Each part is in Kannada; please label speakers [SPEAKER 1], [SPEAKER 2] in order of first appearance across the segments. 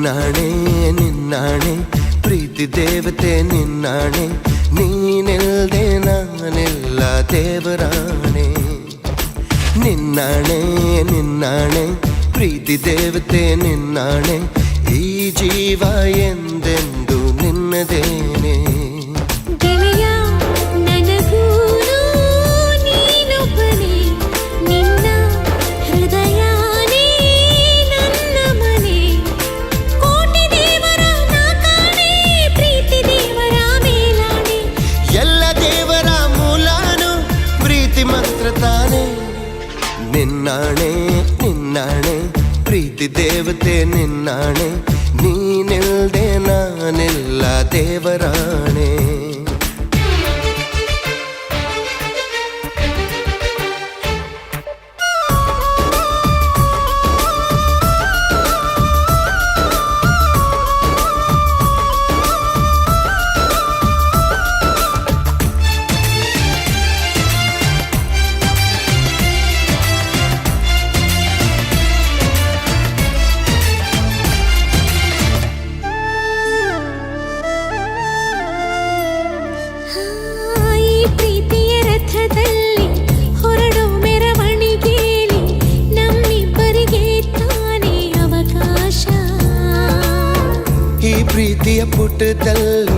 [SPEAKER 1] ನಿನ್ನಾಣೆ ನಿನ್ನಾಣೆ ಪ್ರೀತಿ ದೇವತೆ ನಿನ್ನಾಣೆ ನೀನಿಲ್ದೆ ನಾನಿಲ್ಲ ದೇವರಾಣೆ ನಿನ್ನಾಣೆ ನಿನ್ನಾಣೆ ಪ್ರೀತಿ ದೇವತೆ ನಿನ್ನಾಣೆ ಈ ಜೀವ ಎಂದೆಂದು ನಿನ್ನದೇನೆ ನಿನ್ನಾಣೆ ನಿನ್ನಾಣೆ ಪ್ರೀತಿ ದೇವತೆ ನಿನ್ನಾಣೆ ನೀನಿಲ್ದೆ ನಾನಿಲ್ಲ ದೇವರಾಣೆ ಪ್ರೀತಿಯ ಪುಟದಲ್ಲಿ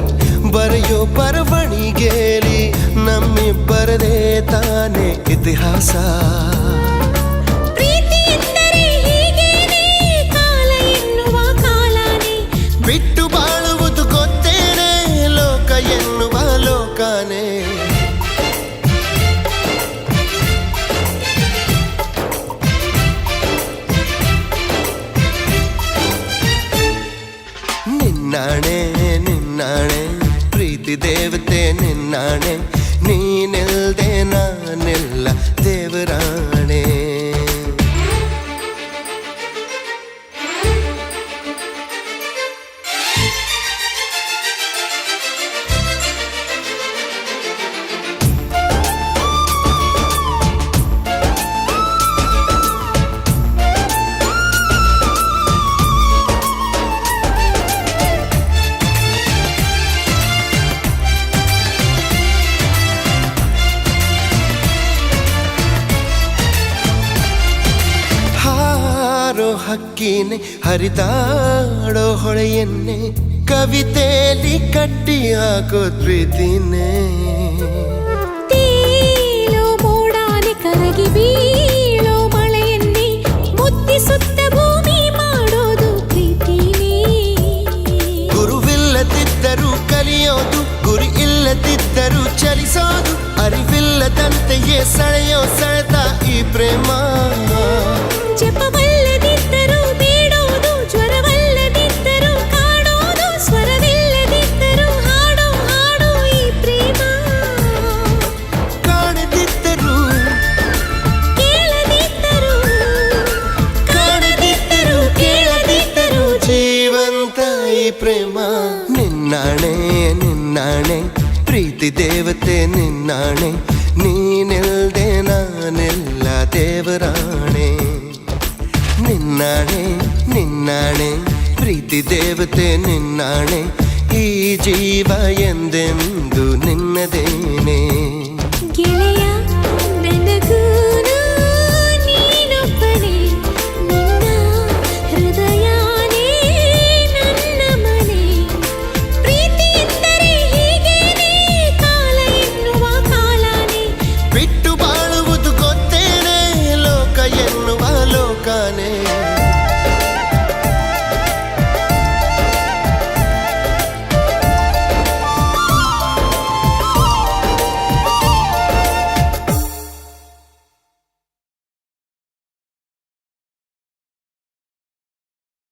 [SPEAKER 1] ಬರೆಯೋ ಬರವಣಿಗೆಯಲ್ಲಿ ನಮ್ಮಿಬ್ಬರದೇ ತಾನೇ ಇತಿಹಾಸ ಬಿಟ್ಟು ಬಾಳುವುದು ಗೊತ್ತೇನೆ ಲೋಕ ಎನ್ನುವ ಲೋಕನೇ ನಿನ್ನಾಣೆ ನಿನ್ನಾಣೆ ಪ್ರೀತಿ ದೇವತೆ ನಿನ್ನಾಣೆ ನೀನಿಲ್ದೆ ನಾನಿಲ್ಲ ದೇವರಾಣೆ ಹಕ್ಕಿನೇ ಹರಿದಾಡೋ ಹೊಳೆಯನ್ನೇ ಕವಿತೆಯಲ್ಲಿ ಕಟ್ಟಿ ಹಾಕೋ ಪ್ರೀತಿನೇ
[SPEAKER 2] ಮೋಡಾನೆ ಕರಗಿ ಬೀಳೋ ಮಳೆಯನ್ನೇ ಮುತ್ತಿಸುತ್ತ ಭೂಮಿ ಮಾಡೋದು ಪ್ರೀತಿನೇ
[SPEAKER 1] ಗುರುವಿಲ್ಲದಿದ್ದರೂ ಕಲಿಯೋದು ಗುರಿ ಇಲ್ಲದಿದ್ದರೂ ಚಲಿಸೋದು ಅರಿವಿಲ್ಲದಂತೆಯೇ ಸೆಳೆಯೋ ಸೆಳೆತ ಈ ಪ್ರೇಮ
[SPEAKER 2] ಜಪವಲ್ಲದಿದ್ದರೂ ಬೇಡೋದು ಜ್ವರವಲ್ಲದಿದ್ದರೂ ಕಾಣೋದು ಸ್ವರವಿಲ್ಲದಿದ್ದರೂ ಹಾಡೋ ಹಾಡೋ ಈ ಪ್ರೇಮ
[SPEAKER 1] ಕಾಣದಿದ್ದರೂ
[SPEAKER 2] ಕೇಳದಿದ್ದರೂ
[SPEAKER 1] ಕಾಣದಿದ್ದರೂ ಕೇಳದಿದ್ದರೂ ಜೀವಂತ ಈ ಪ್ರೇಮ ನಿನ್ನಾಣೆ ನಿನ್ನಾಣೆ ಪ್ರೀತಿ ದೇವತೆ ನಿನ್ನಾಣೆ ನೀನಿಲ್ದೆ ನಾನಿಲ್ಲ ದೇವರಾಣೆ ನಿನ್ನಾಣೆ ನಿನ್ನಾಣೆ ಪ್ರೀತಿ ದೇವತೆ ನಿನ್ನಾಣೆ ಈ ಜೀವ ಎಂದೆಂದು ನಿನ್ನದೇನೆ